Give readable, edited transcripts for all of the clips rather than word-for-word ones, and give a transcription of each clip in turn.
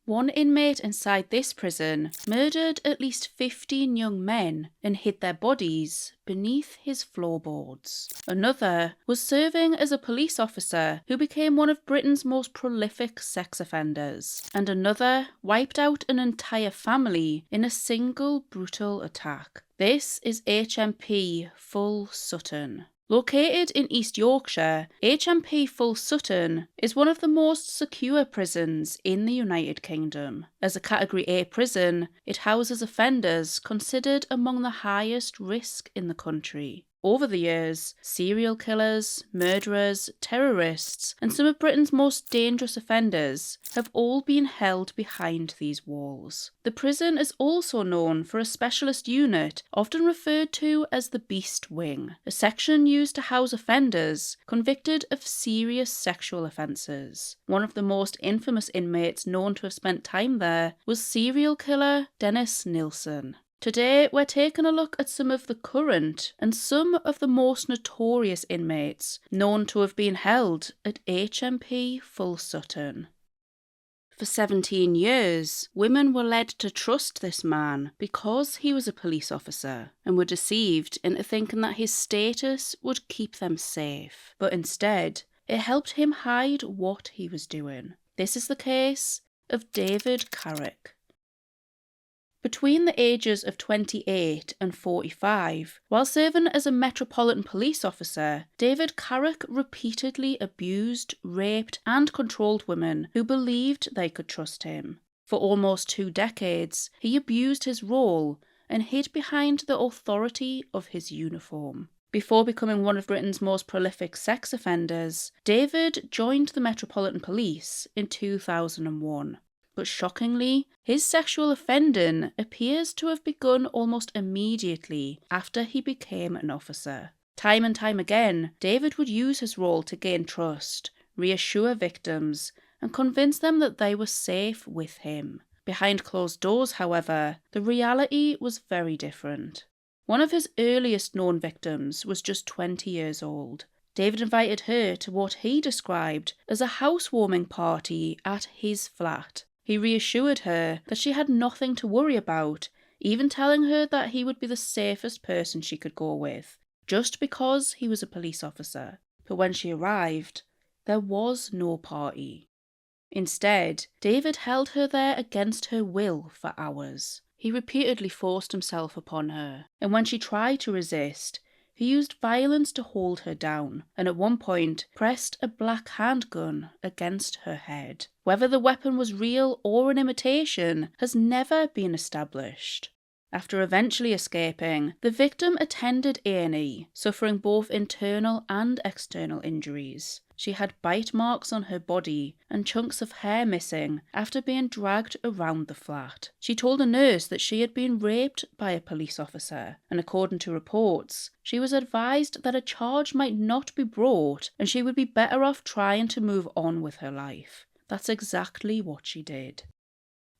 One inmate inside this prison murdered at least 15 young men and hid their bodies beneath his floorboards. Another was serving as a police officer who became one of Britain's most prolific sex offenders. And another wiped out an entire family in a single brutal attack. This is HMP Full Sutton. Located in East Yorkshire, HMP Full Sutton is one of the most secure prisons in the United Kingdom. As a Category A prison, it houses offenders considered among the highest risk in the country. Over the years, serial killers, murderers, terrorists, and some of Britain's most dangerous offenders have all been held behind these walls. The prison is also known for a specialist unit, often referred to as the Beast Wing, a section used to house offenders convicted of serious sexual offences. One of the most infamous inmates known to have spent time there was serial killer Dennis Nilsen. Today, we're taking a look at some of the current and some of the most notorious inmates known to have been held at HMP Full Sutton. For 17 years, women were led to trust this man because he was a police officer and were deceived into thinking that his status would keep them safe. But instead, it helped him hide what he was doing. This is the case of David Carrick. Between the ages of 28 and 45, while serving as a Metropolitan Police officer, David Carrick repeatedly abused, raped and controlled women who believed they could trust him. For almost 2 decades, he abused his role and hid behind the authority of his uniform. Before becoming one of Britain's most prolific sex offenders, David joined the Metropolitan Police in 2001. But shockingly, his sexual offending appears to have begun almost immediately after he became an officer. Time and time again, David would use his role to gain trust, reassure victims, and convince them that they were safe with him. Behind closed doors, however, the reality was very different. One of his earliest known victims was just 20 years old. David invited her to what he described as a housewarming party at his flat. He reassured her that she had nothing to worry about, even telling her that he would be the safest person she could go with, just because he was a police officer. But when she arrived, there was no party. Instead, David held her there against her will for hours. He repeatedly forced himself upon her, and when she tried to resist, he used violence to hold her down, and at one point pressed a black handgun against her head. Whether the weapon was real or an imitation has never been established. After eventually escaping, the victim attended A&E, suffering both internal and external injuries. She had bite marks on her body and chunks of hair missing after being dragged around the flat. She told a nurse that she had been raped by a police officer, and according to reports, she was advised that a charge might not be brought and she would be better off trying to move on with her life. That's exactly what she did.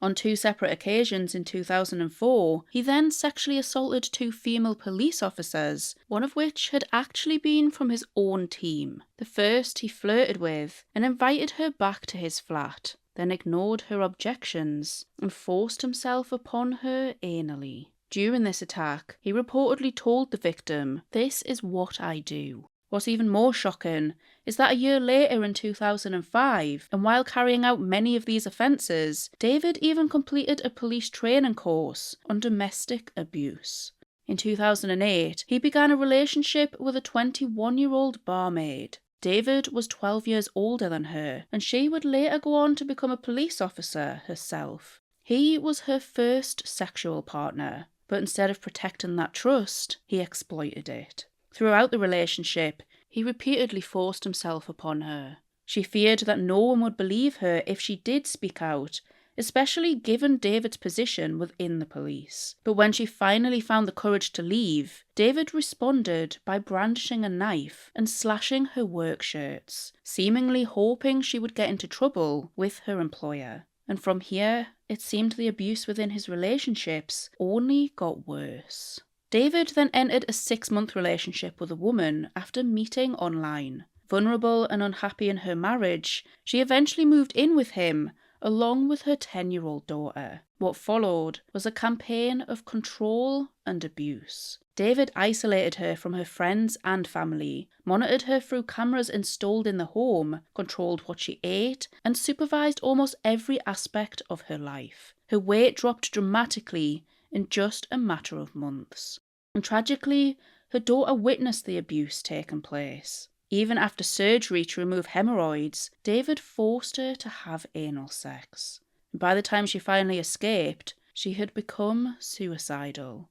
On 2 separate occasions in 2004, he then sexually assaulted 2 female police officers, one of which had actually been from his own team. The first he flirted with and invited her back to his flat, then ignored her objections and forced himself upon her anally. During this attack, he reportedly told the victim, "This is what I do." What's even more shocking is that a year later in 2005, and while carrying out many of these offences, David even completed a police training course on domestic abuse. In 2008, he began a relationship with a 21-year-old barmaid. David was 12 years older than her, and she would later go on to become a police officer herself. He was her first sexual partner, but instead of protecting that trust, he exploited it. Throughout the relationship, he repeatedly forced himself upon her. She feared that no one would believe her if she did speak out, especially given David's position within the police. But when she finally found the courage to leave, David responded by brandishing a knife and slashing her work shirts, seemingly hoping she would get into trouble with her employer. And from here, it seemed the abuse within his relationships only got worse. David then entered a 6-month relationship with a woman after meeting online. Vulnerable and unhappy in her marriage, she eventually moved in with him along with her 10-year-old daughter. What followed was a campaign of control and abuse. David isolated her from her friends and family, monitored her through cameras installed in the home, controlled what she ate, and supervised almost every aspect of her life. Her weight dropped dramatically in just a matter of months. And tragically, her daughter witnessed the abuse taking place. Even after surgery to remove hemorrhoids, David forced her to have anal sex. By the time she finally escaped, she had become suicidal.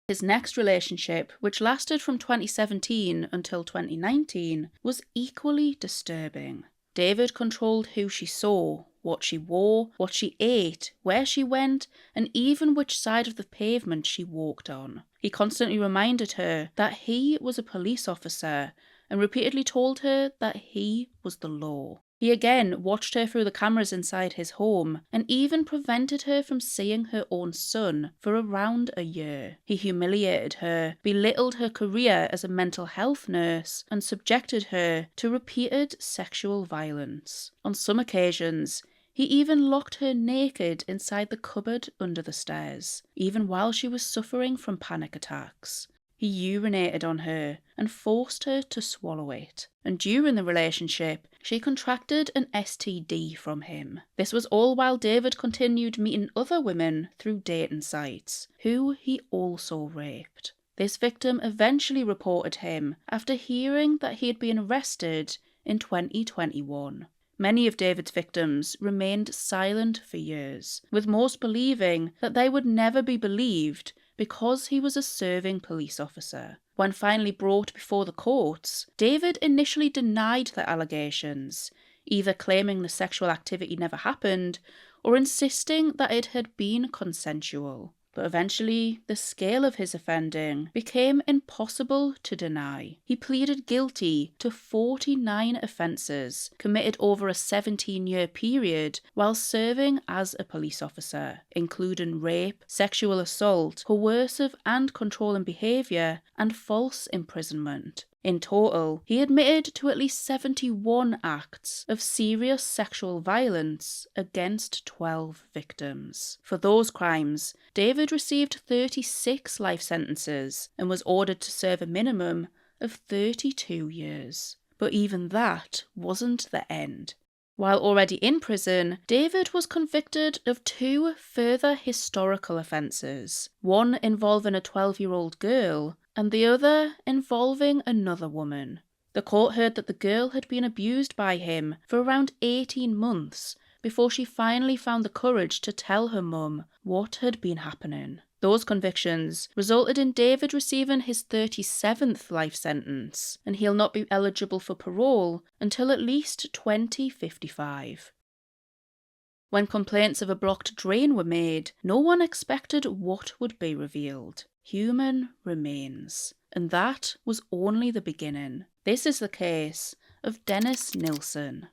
His next relationship, which lasted from 2017 until 2019, was equally disturbing. David controlled who she saw, what she wore, what she ate, where she went, and even which side of the pavement she walked on. He constantly reminded her that he was a police officer and repeatedly told her that he was the law. He again watched her through the cameras inside his home and even prevented her from seeing her own son for around a year. He humiliated her, belittled her career as a mental health nurse, and subjected her to repeated sexual violence. On some occasions, he even locked her naked inside the cupboard under the stairs, even while she was suffering from panic attacks. He urinated on her and forced her to swallow it. And during the relationship, she contracted an STD from him. This was all while David continued meeting other women through dating sites, who he also raped. This victim eventually reported him after hearing that he had been arrested in 2021. Many of David's victims remained silent for years, with most believing that they would never be believed because he was a serving police officer. When finally brought before the courts, David initially denied the allegations, either claiming the sexual activity never happened or insisting that it had been consensual. But eventually, the scale of his offending became impossible to deny. He pleaded guilty to 49 offences committed over a 17-year period while serving as a police officer, including rape, sexual assault, coercive and controlling behaviour, and false imprisonment. In total, he admitted to at least 71 acts of serious sexual violence against 12 victims. For those crimes, David received 36 life sentences and was ordered to serve a minimum of 32 years. But even that wasn't the end. While already in prison, David was convicted of 2 further historical offences, one involving a 12-year-old girl and the other involving another woman. The court heard that the girl had been abused by him for around 18 months before she finally found the courage to tell her mum what had been happening. Those convictions resulted in David receiving his 37th life sentence, and he'll not be eligible for parole until at least 2055. When complaints of a blocked drain were made, no one expected what would be revealed: human remains. And that was only the beginning. This is the case of Dennis Nilsen.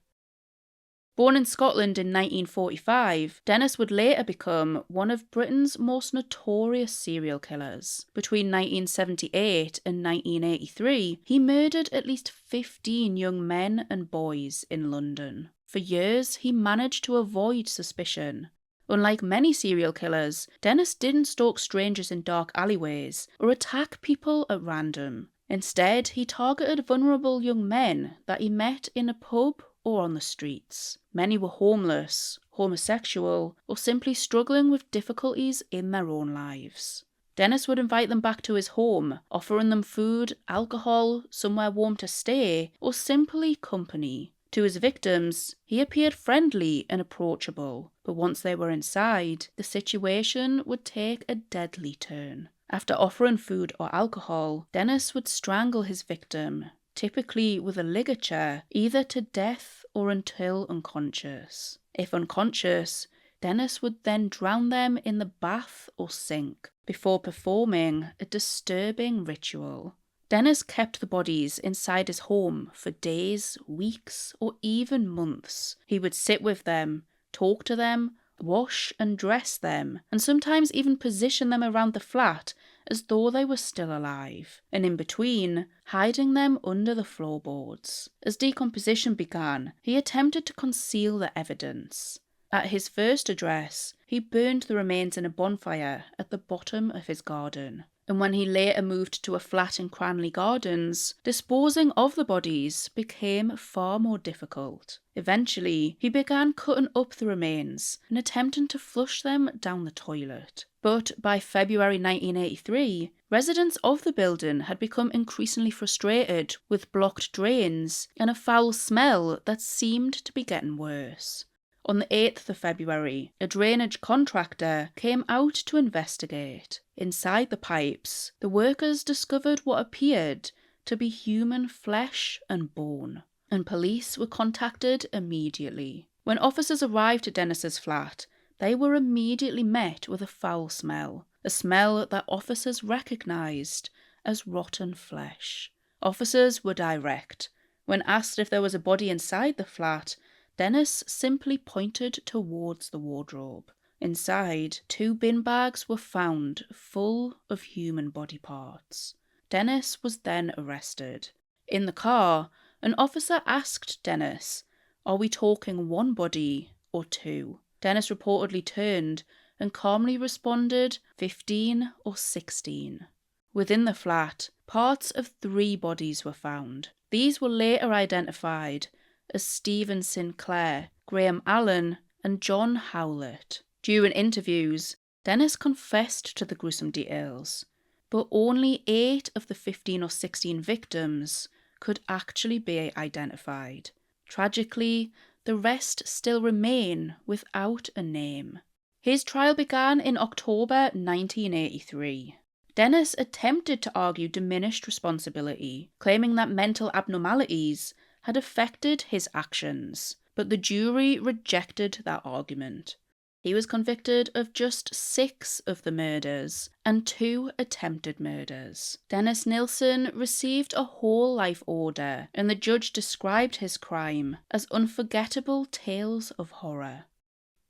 Born in Scotland in 1945, Dennis would later become one of Britain's most notorious serial killers. Between 1978 and 1983, he murdered at least 15 young men and boys in London. For years, he managed to avoid suspicion. Unlike many serial killers, Dennis didn't stalk strangers in dark alleyways or attack people at random. Instead, he targeted vulnerable young men that he met in a pub or on the streets. Many were homeless, homosexual, or simply struggling with difficulties in their own lives. Dennis would invite them back to his home, offering them food, alcohol, somewhere warm to stay, or simply company. To his victims, he appeared friendly and approachable, but once they were inside, the situation would take a deadly turn. After offering food or alcohol, Dennis would strangle his victim, typically with a ligature, either to death or until unconscious. If unconscious, Dennis would then drown them in the bath or sink before performing a disturbing ritual. Dennis kept the bodies inside his home for days, weeks, or even months. He would sit with them, talk to them, wash and dress them, and sometimes even position them around the flat as though they were still alive, and in between, hiding them under the floorboards. As decomposition began, he attempted to conceal the evidence. At his first address, he burned the remains in a bonfire at the bottom of his garden. And when he later moved to a flat in Cranley Gardens, disposing of the bodies became far more difficult. Eventually, he began cutting up the remains and attempting to flush them down the toilet. But by February 1983, residents of the building had become increasingly frustrated with blocked drains and a foul smell that seemed to be getting worse. On the 8th of February, a drainage contractor came out to investigate. Inside the pipes, the workers discovered what appeared to be human flesh and bone, and police were contacted immediately. When officers arrived at Dennis's flat, they were immediately met with a foul smell, a smell that officers recognised as rotten flesh. Officers were direct. When asked if there was a body inside the flat, Dennis simply pointed towards the wardrobe. Inside, 2 bin bags were found full of human body parts. Dennis was then arrested. In the car, an officer asked Dennis, "Are we talking 1 body or 2? Dennis reportedly turned and calmly responded, 15 or 16. Within the flat, parts of 3 bodies were found. These were later identified as Stephen Sinclair, Graham Allen, and John Howlett. During interviews, Dennis confessed to the gruesome details, but only 8 of the 15 or 16 victims could actually be identified. Tragically, the rest still remain without a name. His trial began in October 1983. Dennis attempted to argue diminished responsibility, claiming that mental abnormalities had affected his actions, but the jury rejected that argument. He was convicted of just 6 of the murders and 2 attempted murders. Dennis Nilsen received a whole life order, and the judge described his crime as unforgettable tales of horror.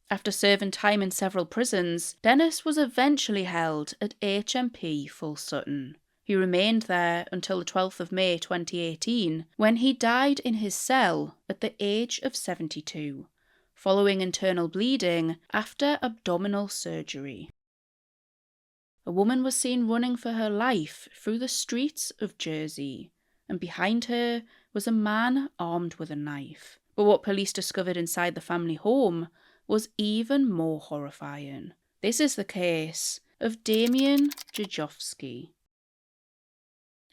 After serving time in several prisons, Dennis was eventually held at HMP Full Sutton. He remained there until the 12th of May 2018, when he died in his cell at the age of 72, following internal bleeding after abdominal surgery. A woman was seen running for her life through the streets of Jersey, and behind her was a man armed with a knife. But what police discovered inside the family home was even more horrifying. This is the case of Damian Rzeszowski.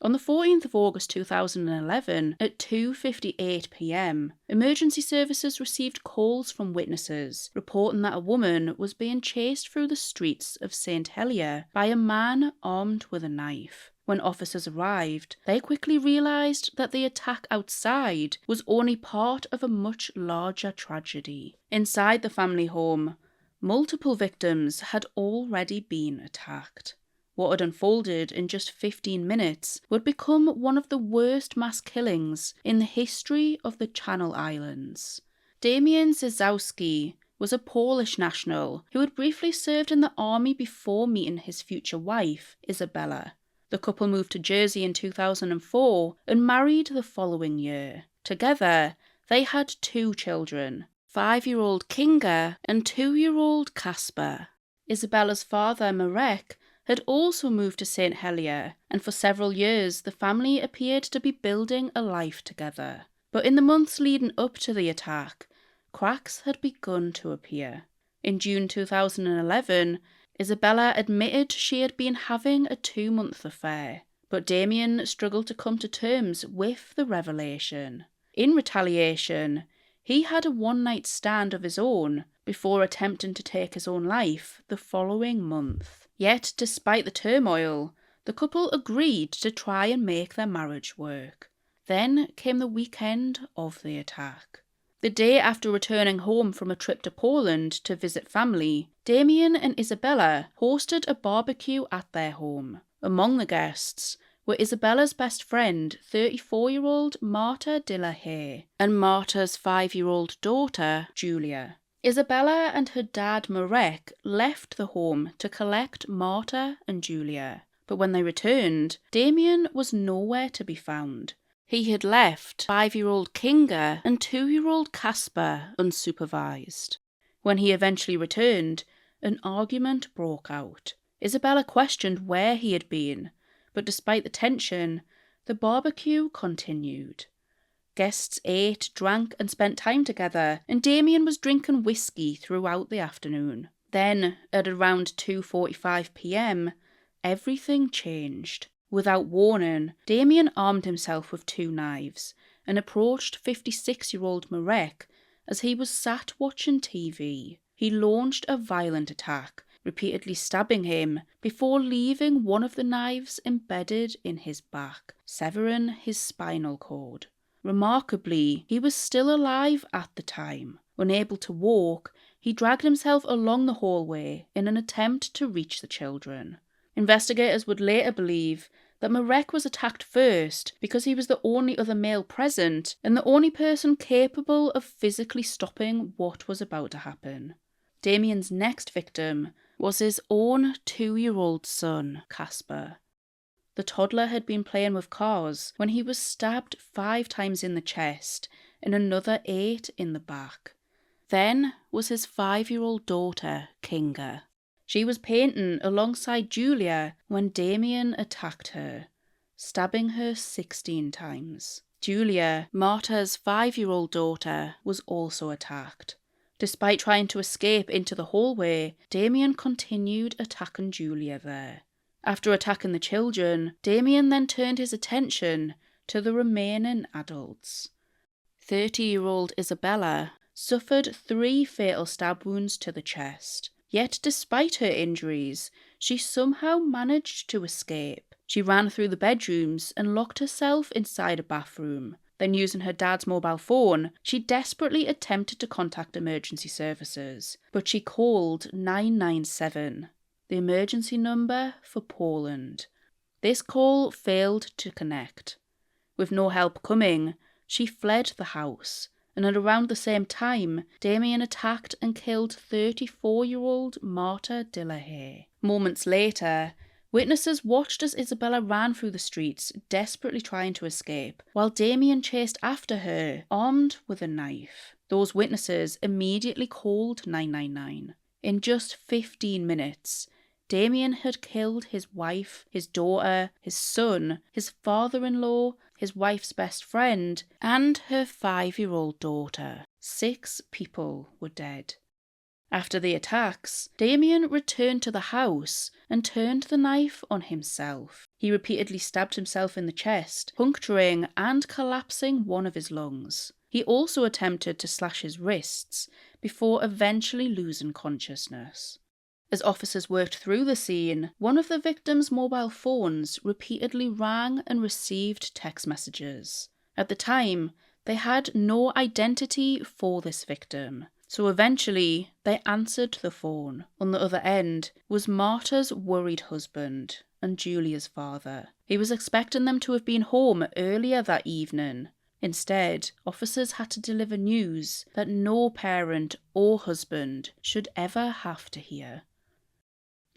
On the 14th of August 2011, at 2:58 p.m, emergency services received calls from witnesses reporting that a woman was being chased through the streets of St Helier by a man armed with a knife. When officers arrived, they quickly realised that the attack outside was only part of a much larger tragedy. Inside the family home, multiple victims had already been attacked. What had unfolded in just 15 minutes would become one of the worst mass killings in the history of the Channel Islands. Damian Rzeszowski was a Polish national who had briefly served in the army before meeting his future wife, Isabella. The couple moved to Jersey in 2004 and married the following year. Together, they had 2 children, 5-year-old Kinga and 2-year-old Kasper. Isabella's father, Marek, had also moved to St Helier, and for several years the family appeared to be building a life together. But in the months leading up to the attack, cracks had begun to appear. In June 2011, Isabella admitted she had been having a 2-month affair, but Damian struggled to come to terms with the revelation. In retaliation, he had a one-night stand of his own before attempting to take his own life the following month. Yet, despite the turmoil, the couple agreed to try and make their marriage work. Then came the weekend of the attack. The day after returning home from a trip to Poland to visit family, Damian and Isabella hosted a barbecue at their home. Among the guests were Isabella's best friend, 34-year-old Marta de la Haye, and Marta's 5-year-old daughter, Julia. Isabella and her dad, Marek, left the home to collect Marta and Julia, but when they returned, Damian was nowhere to be found. He had left 5-year-old Kinga and 2-year-old Kasper unsupervised. When he eventually returned, an argument broke out. Isabella questioned where he had been, but despite the tension, the barbecue continued. Guests ate, drank, and spent time together, and Damian was drinking whiskey throughout the afternoon. Then, at around 2:45 p.m, everything changed. Without warning, Damian armed himself with 2 knives and approached 56-year-old Marek as he was sat watching TV. He launched a violent attack, repeatedly stabbing him before leaving one of the knives embedded in his back, severing his spinal cord. Remarkably, he was still alive at the time. Unable to walk, he dragged himself along the hallway in an attempt to reach the children. Investigators would later believe that Marek was attacked first because he was the only other male present and the only person capable of physically stopping what was about to happen. Damian's next victim was his own 2-year-old son, Casper. The toddler had been playing with cars when he was stabbed 5 times in the chest and another 8 in the back. Then was his 5-year-old daughter, Kinga. She was painting alongside Julia when Damian attacked her, stabbing her 16 times. Julia, Marta's 5-year-old daughter, was also attacked. Despite trying to escape into the hallway, Damian continued attacking Julia there. After attacking the children, Damian then turned his attention to the remaining adults. 30-year-old Isabella suffered 3 fatal stab wounds to the chest. Yet despite her injuries, she somehow managed to escape. She ran through the bedrooms and locked herself inside a bathroom. Then, using her dad's mobile phone, she desperately attempted to contact emergency services, but she called 997, the emergency number for Poland. This call failed to connect. With no help coming, she fled the house, and at around the same time, Damian attacked and killed 34-year-old Marta Dillahay. Moments later, witnesses watched as Isabella ran through the streets, desperately trying to escape, while Damian chased after her, armed with a knife. Those witnesses immediately called 999. In just 15 minutes, Damian had killed his wife, his daughter, his son, his father-in-law, his wife's best friend, and her 5-year-old daughter. 6 people were dead. After the attacks, Damian returned to the house and turned the knife on himself. He repeatedly stabbed himself in the chest, puncturing and collapsing one of his lungs. He also attempted to slash his wrists before eventually losing consciousness. As officers worked through the scene, one of the victims' mobile phones repeatedly rang and received text messages. At the time, they had no identity for this victim, so eventually they answered the phone. On the other end was Marta's worried husband and Julia's father. He was expecting them to have been home earlier that evening. Instead, officers had to deliver news that no parent or husband should ever have to hear.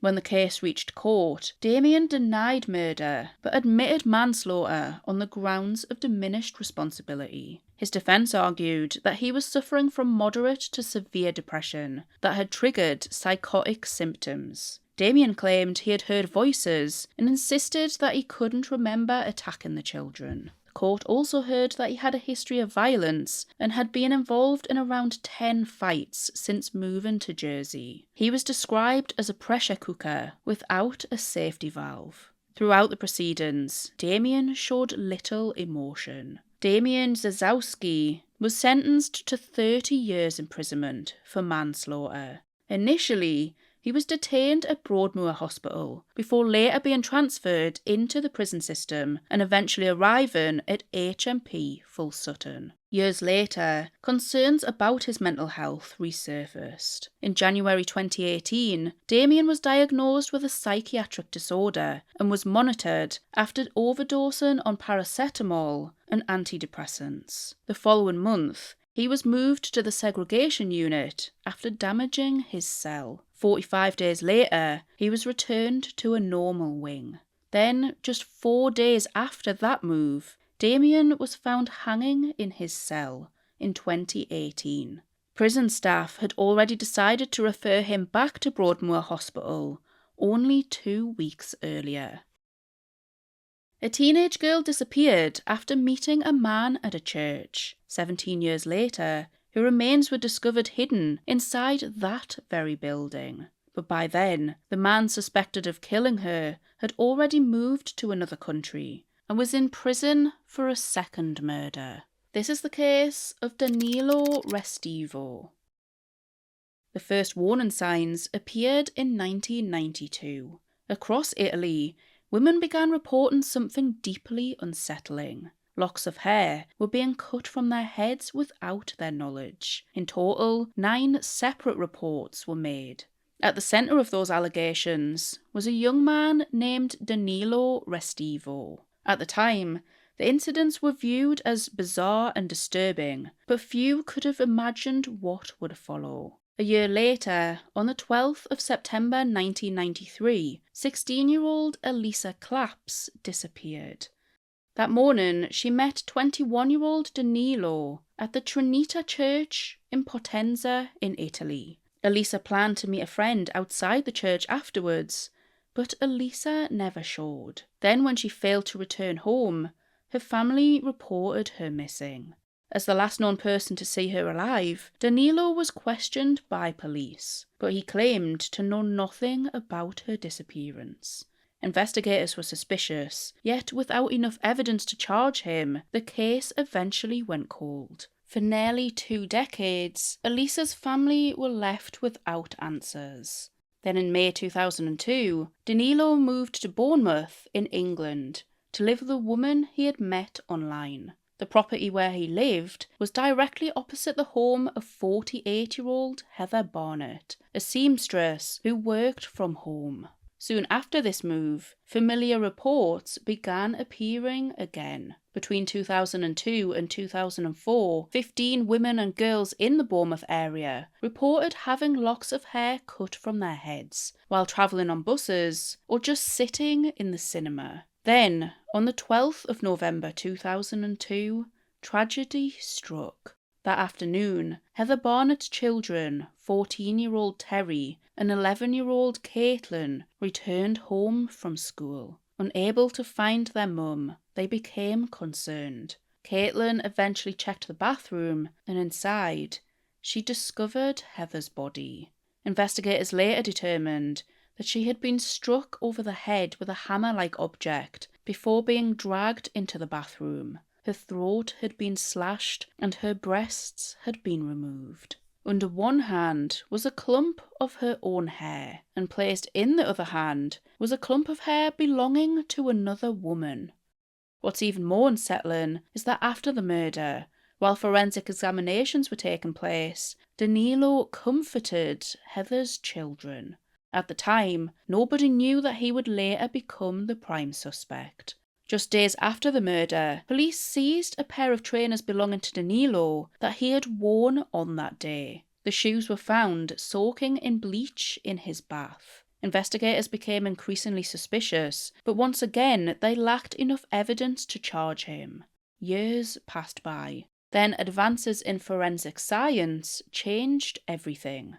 When the case reached court, Damian denied murder but admitted manslaughter on the grounds of diminished responsibility. His defence argued that he was suffering from moderate to severe depression that had triggered psychotic symptoms. Damian claimed he had heard voices and insisted that he couldn't remember attacking the children. The court also heard that he had a history of violence and had been involved in around 10 fights since moving to Jersey. He was described as a pressure cooker without a safety valve. Throughout the proceedings, Damian showed little emotion. Damian Rzeszowski was sentenced to 30 years imprisonment for manslaughter. Initially, he was detained at Broadmoor Hospital before later being transferred into the prison system and eventually arriving at HMP Full Sutton. Years later, concerns about his mental health resurfaced. In January 2018, Damian was diagnosed with a psychiatric disorder and was monitored after overdosing on paracetamol and antidepressants. The following month, he was moved to the segregation unit after damaging his cell. 45 days later, he was returned to a normal wing. Then, just 4 days after that move, Damian was found hanging in his cell in 2018. Prison staff had already decided to refer him back to Broadmoor Hospital only 2 weeks earlier. A teenage girl disappeared after meeting a man at a church. 17 years later, her remains were discovered hidden inside that very building. But by then, the man suspected of killing her had already moved to another country and was in prison for a second murder. This is the case of Danilo Restivo. The first warning signs appeared in 1992. Across Italy, women began reporting something deeply unsettling. Locks of hair were being cut from their heads without their knowledge. In total, 9 separate reports were made. At the centre of those allegations was a young man named Danilo Restivo. At the time, the incidents were viewed as bizarre and disturbing, but few could have imagined what would follow. A year later, on the 12th of September 1993, 16-year-old Elisa Claps disappeared. That morning, she met 21-year-old Danilo at the Trinita Church in Potenza in Italy. Elisa planned to meet a friend outside the church afterwards, but Elisa never showed. Then when she failed to return home, her family reported her missing. As the last known person to see her alive, Danilo was questioned by police, but he claimed to know nothing about her disappearance. Investigators were suspicious, yet without enough evidence to charge him, the case eventually went cold. For nearly 2 decades, Elisa's family were left without answers. Then in May 2002, Danilo moved to Bournemouth in England to live with a woman he had met online. The property where he lived was directly opposite the home of 48-year-old Heather Barnett, a seamstress who worked from home. Soon after this move, familiar reports began appearing again. Between 2002 and 2004, 15 women and girls in the Bournemouth area reported having locks of hair cut from their heads while travelling on buses or just sitting in the cinema. Then, on the 12th of November 2002, tragedy struck. That afternoon, Heather Barnett's children, 14-year-old Terry and 11-year-old Caitlin, returned home from school. Unable to find their mum, they became concerned. Caitlin eventually checked the bathroom, and inside, she discovered Heather's body. Investigators later determined that she had been struck over the head with a hammer-like object before being dragged into the bathroom. Her throat had been slashed and her breasts had been removed. Under one hand was a clump of her own hair, and placed in the other hand was a clump of hair belonging to another woman. What's even more unsettling is that after the murder, while forensic examinations were taking place, Danilo comforted Heather's children. At the time, nobody knew that he would later become the prime suspect. Just days after the murder, police seized a pair of trainers belonging to Danilo that he had worn on that day. The shoes were found soaking in bleach in his bath. Investigators became increasingly suspicious, but once again they lacked enough evidence to charge him. Years passed by. Then advances in forensic science changed everything.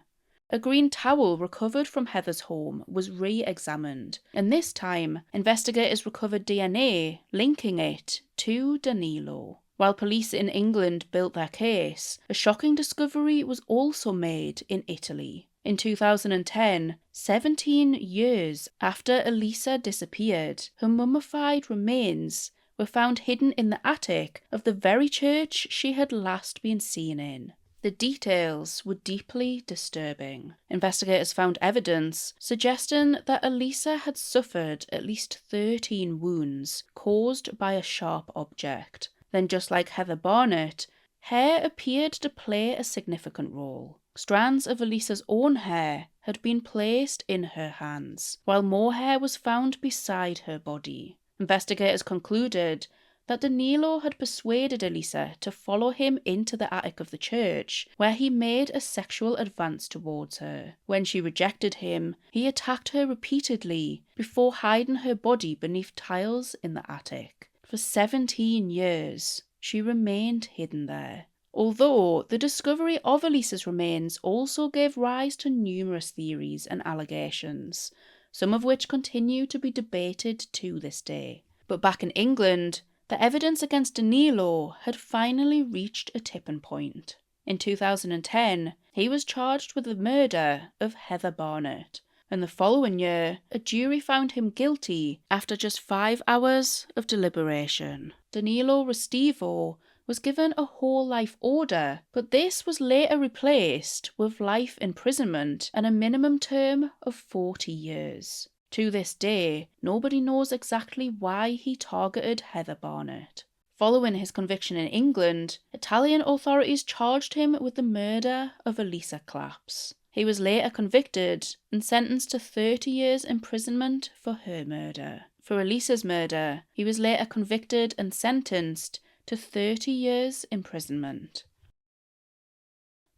A green towel recovered from Heather's home was re-examined, and this time investigators recovered DNA linking it to Danilo. While police in England built their case, a shocking discovery was also made in Italy. In 2010, 17 years after Elisa disappeared, her mummified remains were found hidden in the attic of the very church she had last been seen in. The details were deeply disturbing. Investigators found evidence suggesting that Elisa had suffered at least 13 wounds caused by a sharp object. Then, just like Heather Barnett, hair appeared to play a significant role. Strands of Elisa's own hair had been placed in her hands, while more hair was found beside her body. Investigators concluded that Danilo had persuaded Elisa to follow him into the attic of the church, where he made a sexual advance towards her. When she rejected him, he attacked her repeatedly before hiding her body beneath tiles in the attic. For 17 years, she remained hidden there. Although the discovery of Elisa's remains also gave rise to numerous theories and allegations, some of which continue to be debated to this day. But back in England, the evidence against Danilo had finally reached a tipping point. In 2010, he was charged with the murder of Heather Barnett, and the following year, a jury found him guilty after just 5 hours of deliberation. Danilo Restivo was given a whole life order, but this was later replaced with life imprisonment and a minimum term of 40 years. To this day, nobody knows exactly why he targeted Heather Barnett. Following his conviction in England, Italian authorities charged him with the murder of Elisa Claps. He was later convicted and sentenced to 30 years imprisonment for her murder. For Elisa's murder, he was later convicted and sentenced to 30 years imprisonment.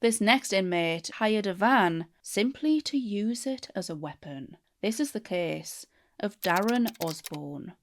This next inmate hired a van simply to use it as a weapon. This is the case of Darren Osborne.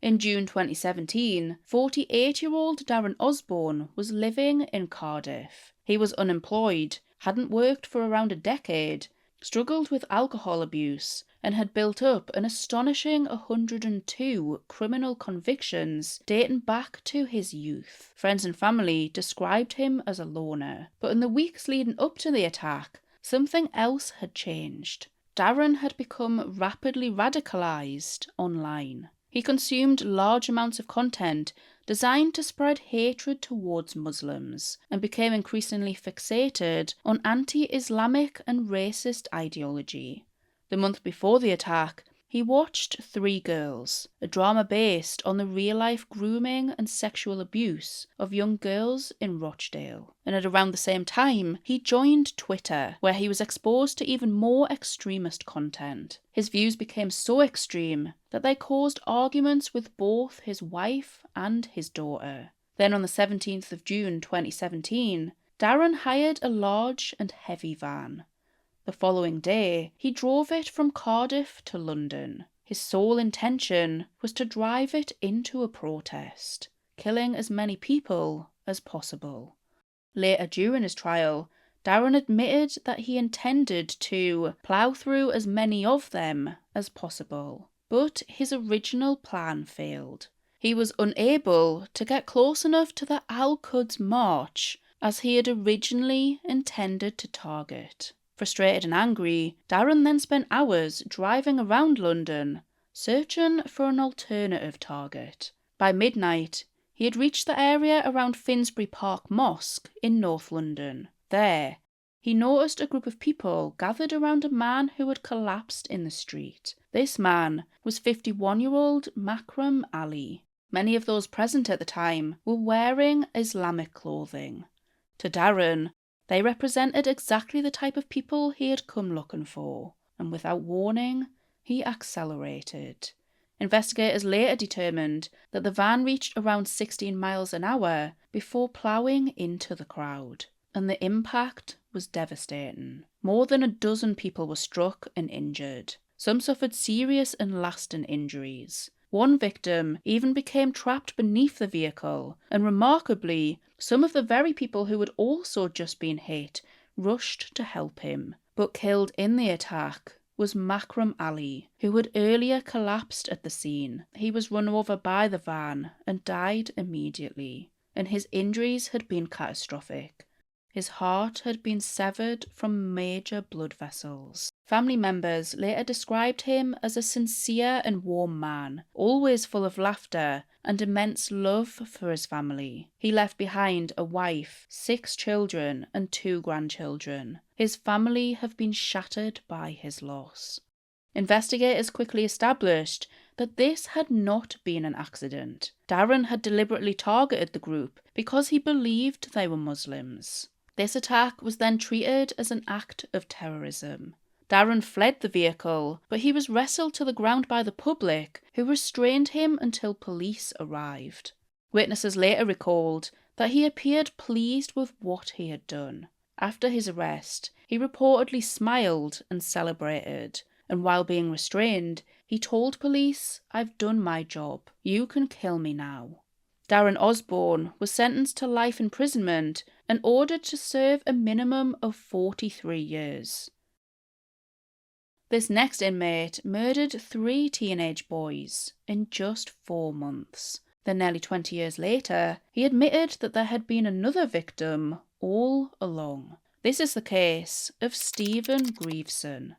In June 2017, 48-year-old Darren Osborne was living in Cardiff. He was unemployed, hadn't worked for around a decade, struggled with alcohol abuse, and had built up an astonishing 102 criminal convictions dating back to his youth. Friends and family described him as a loner, but in the weeks leading up to the attack, something else had changed. Darren had become rapidly radicalised online. He consumed large amounts of content designed to spread hatred towards Muslims and became increasingly fixated on anti-Islamic and racist ideology. The month before the attack, he watched 3 Girls, a drama based on the real-life grooming and sexual abuse of young girls in Rochdale. And at around the same time, he joined Twitter, where he was exposed to even more extremist content. His views became so extreme that they caused arguments with both his wife and his daughter. Then on the 17th of June 2017, Darren hired a large and heavy van. The following day, he drove it from Cardiff to London. His sole intention was to drive it into a protest, killing as many people as possible. Later during his trial, Darren admitted that he intended to plough through as many of them as possible, but his original plan failed. He was unable to get close enough to the Al-Quds March as he had originally intended to target. Frustrated and angry, Darren then spent hours driving around London, searching for an alternative target. By midnight, he had reached the area around Finsbury Park Mosque in North London. There, he noticed a group of people gathered around a man who had collapsed in the street. This man was 51-year-old Makram Ali. Many of those present at the time were wearing Islamic clothing. To Darren, they represented exactly the type of people he had come looking for, and without warning, he accelerated. Investigators later determined that the van reached around 16 miles an hour before ploughing into the crowd, and the impact was devastating. More than a dozen people were struck and injured. Some suffered serious and lasting injuries. One victim even became trapped beneath the vehicle, and remarkably, some of the very people who had also just been hit rushed to help him. But killed in the attack was Makram Ali, who had earlier collapsed at the scene. He was run over by the van and died immediately, and his injuries had been catastrophic. His heart had been severed from major blood vessels. Family members later described him as a sincere and warm man, always full of laughter and immense love for his family. He left behind a wife, 6 children and 2 grandchildren. His family have been shattered by his loss. Investigators quickly established that this had not been an accident. Darren had deliberately targeted the group because he believed they were Muslims. This attack was then treated as an act of terrorism. Darren fled the vehicle, but he was wrestled to the ground by the public, who restrained him until police arrived. Witnesses later recalled that he appeared pleased with what he had done. After his arrest, he reportedly smiled and celebrated, and while being restrained, he told police, "I've done my job. You can kill me now." Darren Osborne was sentenced to life imprisonment and ordered to serve a minimum of 43 years. This next inmate murdered 3 teenage boys in just 4 months. Then nearly 20 years later, he admitted that there had been another victim all along. This is the case of Stephen Grieveson.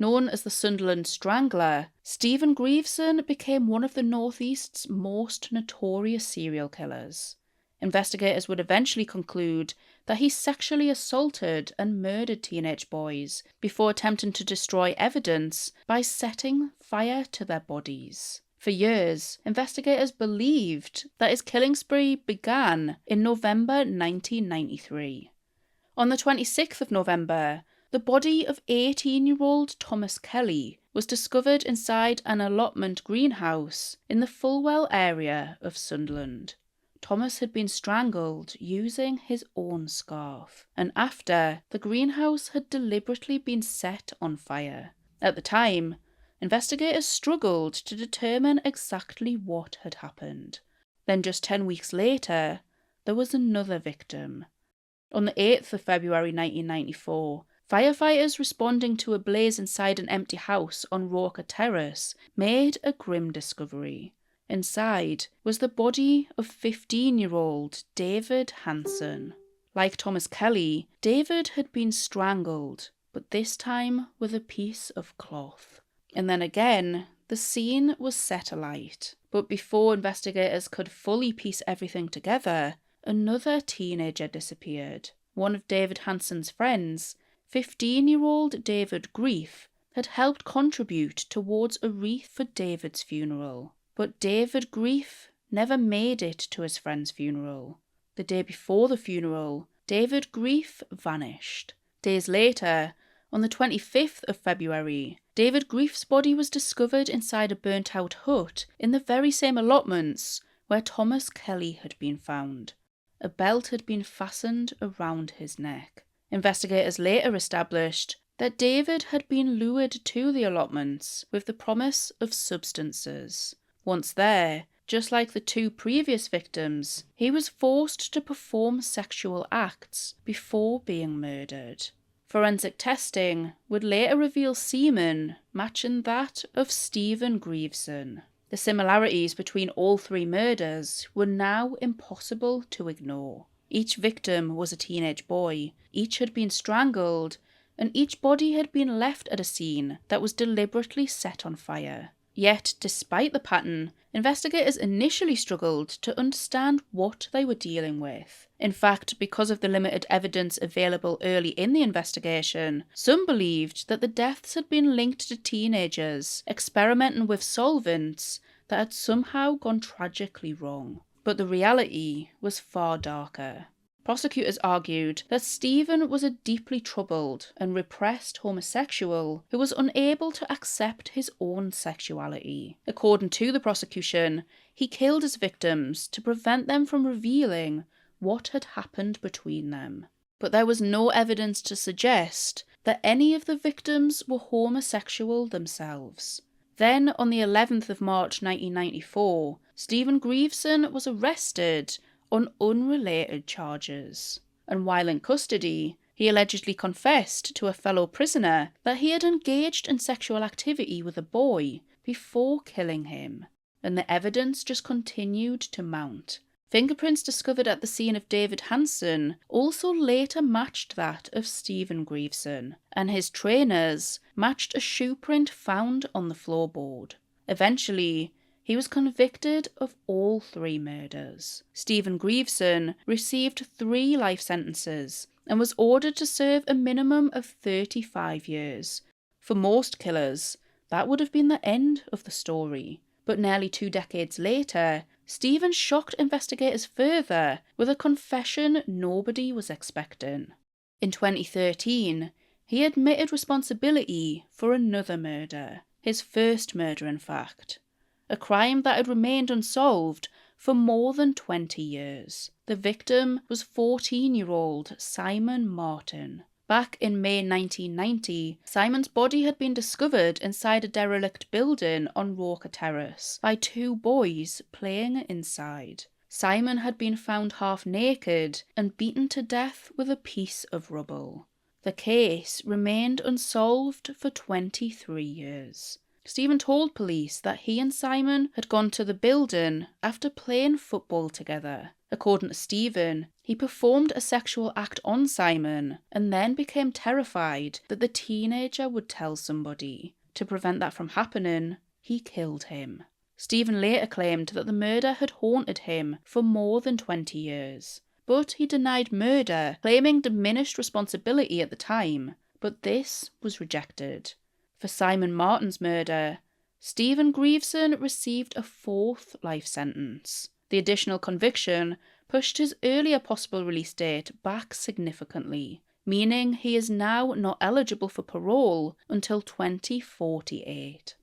Known as the Sunderland Strangler, Stephen Grieveson became one of the North East's most notorious serial killers. Investigators would eventually conclude that he sexually assaulted and murdered teenage boys before attempting to destroy evidence by setting fire to their bodies. For years, investigators believed that his killing spree began in November 1993. On the 26th of November, the body of 18-year-old Thomas Kelly was discovered inside an allotment greenhouse in the Fulwell area of Sunderland. Thomas had been strangled using his own scarf, and after, the greenhouse had deliberately been set on fire. At the time, investigators struggled to determine exactly what had happened. Then just 10 weeks later, there was another victim. On the 8th of February 1994, firefighters responding to a blaze inside an empty house on Roker Terrace made a grim discovery. Inside was the body of 15-year-old David Hansen. Like Thomas Kelly, David had been strangled, but this time with a piece of cloth. And then again, the scene was set alight. But before investigators could fully piece everything together, another teenager disappeared. One of David Hansen's friends, 15-year-old David Grief, had helped contribute towards a wreath for David's funeral. But David Grief never made it to his friend's funeral. The day before the funeral, David Grief vanished. Days later, on the 25th of February, David Grief's body was discovered inside a burnt-out hut in the very same allotments where Thomas Kelly had been found. A belt had been fastened around his neck. Investigators later established that David had been lured to the allotments with the promise of substances. Once there, just like the 2 previous victims, he was forced to perform sexual acts before being murdered. Forensic testing would later reveal semen matching that of Stephen Grieveson. The similarities between all 3 murders were now impossible to ignore. Each victim was a teenage boy, each had been strangled, and each body had been left at a scene that was deliberately set on fire. Yet, despite the pattern, investigators initially struggled to understand what they were dealing with. In fact, because of the limited evidence available early in the investigation, some believed that the deaths had been linked to teenagers experimenting with solvents that had somehow gone tragically wrong. But the reality was far darker. Prosecutors argued that Stephen was a deeply troubled and repressed homosexual who was unable to accept his own sexuality. According to the prosecution, he killed his victims to prevent them from revealing what had happened between them. But there was no evidence to suggest that any of the victims were homosexual themselves. Then, on the 11th of March 1994, Stephen Grieveson was arrested on unrelated charges. And while in custody, he allegedly confessed to a fellow prisoner that he had engaged in sexual activity with a boy before killing him. And the evidence just continued to mount. Fingerprints discovered at the scene of David Hansen also later matched that of Stephen Grieveson, and his trainers matched a shoe print found on the floorboard. Eventually, he was convicted of all 3 murders. Stephen Grieveson received 3 life sentences and was ordered to serve a minimum of 35 years. For most killers, that would have been the end of the story. But nearly 2 decades later, Stephen shocked investigators further with a confession nobody was expecting. In 2013, he admitted responsibility for another murder, his first murder in fact. A crime that had remained unsolved for more than 20 years. The victim was 14-year-old Simon Martin. Back in May 1990, Simon's body had been discovered inside a derelict building on Walker Terrace by two boys playing inside. Simon had been found half naked and beaten to death with a piece of rubble. The case remained unsolved for 23 years. Stephen told police that he and Simon had gone to the building after playing football together. According to Stephen, he performed a sexual act on Simon and then became terrified that the teenager would tell somebody. To prevent that from happening, he killed him. Stephen later claimed that the murder had haunted him for more than 20 years. But he denied murder, claiming diminished responsibility at the time, but this was rejected. For Simon Martin's murder, Stephen Grieveson received a 4th life sentence. The additional conviction pushed his earlier possible release date back significantly, meaning he is now not eligible for parole until 2048.